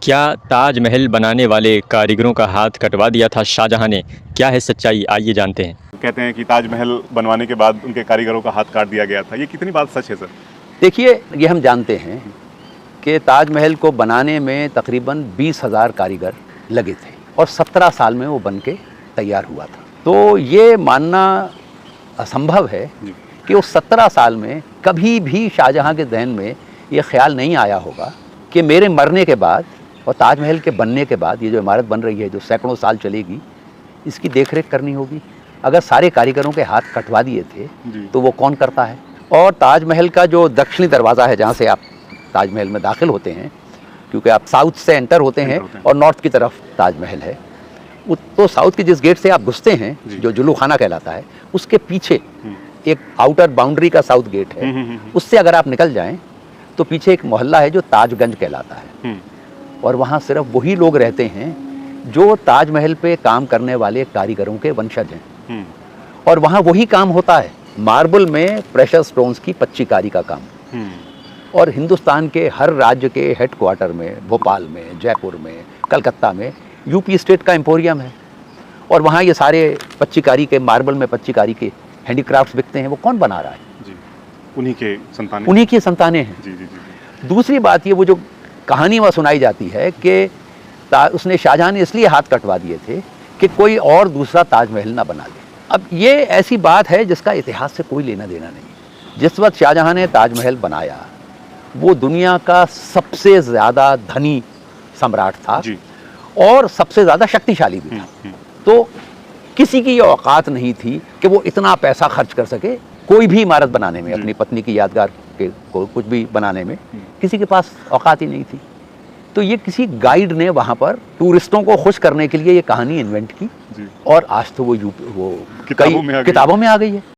क्या ताजमहल बनाने वाले कारीगरों का हाथ कटवा दिया था शाहजहां ने? क्या है सच्चाई, आइए जानते हैं। कहते हैं कि ताजमहल बनवाने के बाद उनके कारीगरों का हाथ काट दिया गया था। ये कितनी बात सच है सर? देखिए, ये हम जानते हैं कि ताजमहल को बनाने में तकरीबन 20,000 कारीगर लगे थे और 17 साल में वो बन के तैयार हुआ था। तो ये मानना असंभव है कि उस 17 साल में कभी भी शाहजहां के जहन में ये ख्याल नहीं आया होगा कि मेरे मरने के बाद और ताजमहल के बनने के बाद ये जो इमारत बन रही है, जो सैकड़ों साल चलेगी, इसकी देखरेख करनी होगी। अगर सारे कारीगरों के हाथ कटवा दिए थे तो वो कौन करता है? और ताजमहल का जो दक्षिणी दरवाज़ा है, जहाँ से आप ताजमहल में दाखिल होते हैं, क्योंकि आप साउथ से एंटर होते हैं और नॉर्थ की तरफ ताजमहल है, तो साउथ के जिस गेट से आप घुसते हैं, जो जुलू खाना कहलाता है, उसके पीछे एक आउटर बाउंड्री का साउथ गेट है। उससे अगर आप निकल जाएं तो पीछे एक मोहल्ला है जो ताजगंज कहलाता है, और वहाँ सिर्फ वही लोग रहते हैं जो ताजमहल पे काम करने वाले कारीगरों के वंशज हैं, और वहाँ वही काम होता है, मार्बल में प्रेशर स्टोन्स की पच्चीकारी का काम। और हिंदुस्तान के हर राज्य के हेडक्वार्टर में, भोपाल में, जयपुर में, कलकत्ता में यूपी स्टेट का एम्पोरियम है, और वहाँ ये सारे पच्चीकारी के, मार्बल में पच्चीकारी के हैंडीक्राफ्ट्स बिकते हैं। वो कौन बना रहा है? जी, उन्हीं की संतानें हैं। जी जी जी। दूसरी बात ये, वो जो कहानी वह सुनाई जाती है कि उसने, शाहजहां ने इसलिए हाथ कटवा दिए थे कि कोई और दूसरा ताजमहल ना बना ले। अब ये ऐसी बात है जिसका इतिहास से कोई लेना देना नहीं। जिस वक्त शाहजहां ने ताजमहल बनाया, वो दुनिया का सबसे ज़्यादा धनी सम्राट था और सबसे ज़्यादा शक्तिशाली भी था। तो किसी की ये औकात नहीं थी कि वो इतना पैसा खर्च कर सके कोई भी इमारत बनाने में, अपनी पत्नी की यादगार के को कुछ भी बनाने में किसी के पास औकात ही नहीं थी। तो ये किसी गाइड ने वहाँ पर टूरिस्टों को खुश करने के लिए ये कहानी इन्वेंट की, और आज तो वो किताबों में आ गई है।